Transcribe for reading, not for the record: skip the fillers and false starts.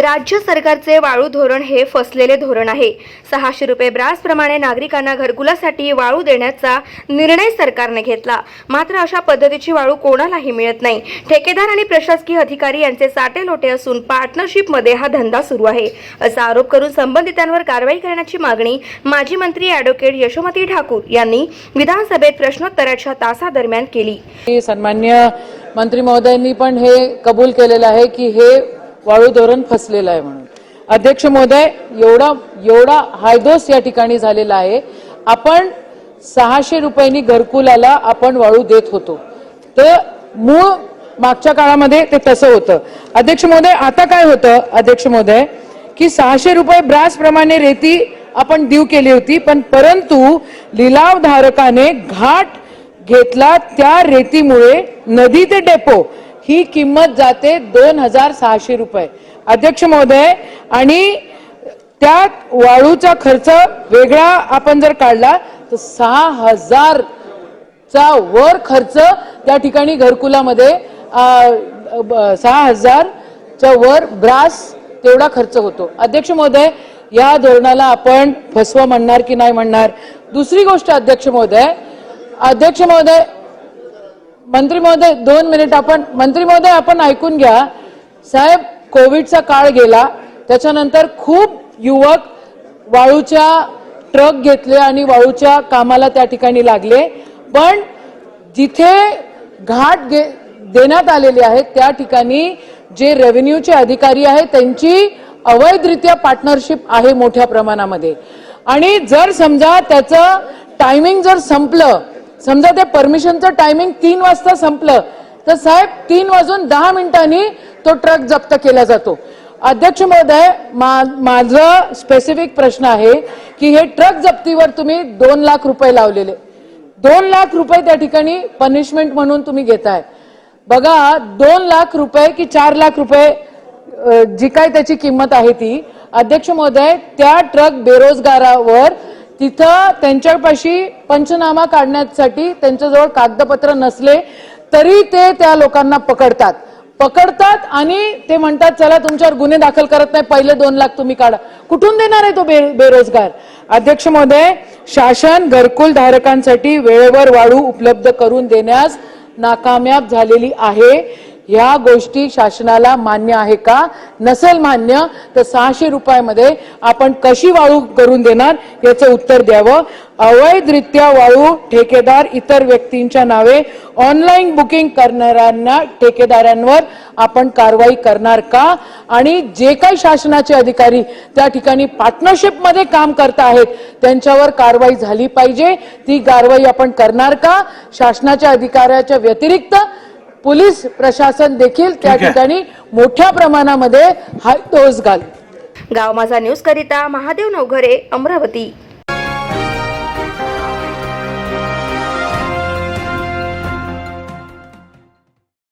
राज्य सरकारचे वाळू धोरण हे फसलेले धोरण आहे। 600 रुपये ब्रास प्रमाणे नागरिकांना घरकुलासाठी वाळू देण्याचा निर्णय सरकारने घेतला, मात्र अशा पद्धतीची वाळू कोणालाही मिळत नाही। ठेकेदार आणि प्रशासकीय अधिकारी यांचे साटे लोटे असून पार्टनरशिप मध्ये हा धंदा सुरू आहे असा आरोप करून संबंधितांवर कारवाई करण्याची मागणी माजी मंत्री ॲडव्होकेट यशोमती ठाकूर यांनी विधानसभेत प्रश्नोत्तराच्या तासादरम्यान केली। सन्माननीय मंत्री महोदयांनी पण हे कबूल केलेलं आहे की हे वाळू धोरण फसलेलं आहे म्हणून। अध्यक्ष महोदय, एवढा हायदोस या ठिकाणी झालेला आहे। आपण 600 रुपयांनी घरकुलाला आपण वाळू देत होतो, तर मूळ मागच्या काळामध्ये ते तसं होतं। अध्यक्ष महोदय, आता काय होतं अध्यक्ष महोदय की 600 रुपये ब्रास प्रमाणे रेती आपण देऊ केली होती, पण परंतु लिलावधारकाने घाट घेतला, त्या रेतीमुळे नदी ते डेपो ही किंमत जाते 2600 रुपये अध्यक्ष महोदय। आणि त्या वाळूचा खर्च वेगळा आपण जर काढला तर 6000 चा वर खर्च त्या ठिकाणी घरकुलामध्ये 6000 च्या वर ब्रास तेवढा खर्च होतो। अध्यक्ष महोदय, या धोरणाला आपण फसवा म्हणणार की नाही म्हणणार? दुसरी गोष्ट अध्यक्ष महोदय, मंत्री महोदय 2 मिनिट मंत्री महोदय आपण ऐकून घ्या साहेब। कोविडचा काळ गेला, त्याच्यानंतर खूप युवक वाळूच्या ट्रक घेतले आणि वाळूच्या कामाला त्या ठिकाणी लागले, पण जिथे घाट देण्यात आलेले आहेत त्या ठिकाणी जे रेव्हेन्यूचे अधिकारी आहेत त्यांची अवैधरित्या पार्टनरशिप आहे मोठ्या प्रमाणामध्ये। आणि जर समजा त्याचं टायमिंग जर संपलं, समजा ते परमिशनचं टायमिंग 3 वाजता संपलं, तर साहेब 3:10 तो ट्रक जप्त केला जातो। अध्यक्ष महोदय, माझा स्पेसिफिक प्रश्न आहे की हे ट्रक जप्तीवर तुम्ही 2 लाख रुपये लावलेले, 2 लाख रुपये त्या ठिकाणी पनिशमेंट म्हणून तुम्ही घेताय। बघा, 2 लाख रुपये की 4 लाख रुपये जी काय त्याची किंमत आहे ती, अध्यक्ष महोदय त्या ट्रक बेरोजगारावर तिथं त्यांच्यापाशी पंचनामा काढण्यासाठी त्यांच्याजवळ कागदपत्र नसले तरी ते त्या लोकांना पकडतात आणि ते म्हणतात चला तुमच्यावर गुन्हे दाखल करत नाही, पहिले 2 लाख तुम्ही काढा। कुठून देणार आहे तो बेरोजगार? अध्यक्ष महोदय, शासन घरकुल धारकांसाठी वेळेवर वाळू उपलब्ध करून देण्यास नाकामयाब झालेली आहे। ह्या गोष्टी शासनाला मान्य आहे का? नसेल मान्य तर 600 रुपयामध्ये आपण कशी वाळू करून देणार याचं उत्तर द्यावं। अवैधरित्या वाळू ठेकेदार इतर व्यक्तींच्या नावे ऑनलाईन बुकिंग करणाऱ्यांना ठेकेदारांवर आपण कारवाई करणार का? आणि जे काही शासनाचे अधिकारी त्या ठिकाणी पार्टनरशिप मध्ये काम करत आहेत त्यांच्यावर कारवाई झाली पाहिजे। ती कारवाई आपण करणार का? शासनाच्या अधिकाऱ्याच्या व्यतिरिक्त पोलीस प्रशासन देखील त्या ठिकाणी मोठ्या प्रमाणामध्ये हायदोस घाल। गाव माझा न्यूज करिता महादेव नवघरे, अमरावती।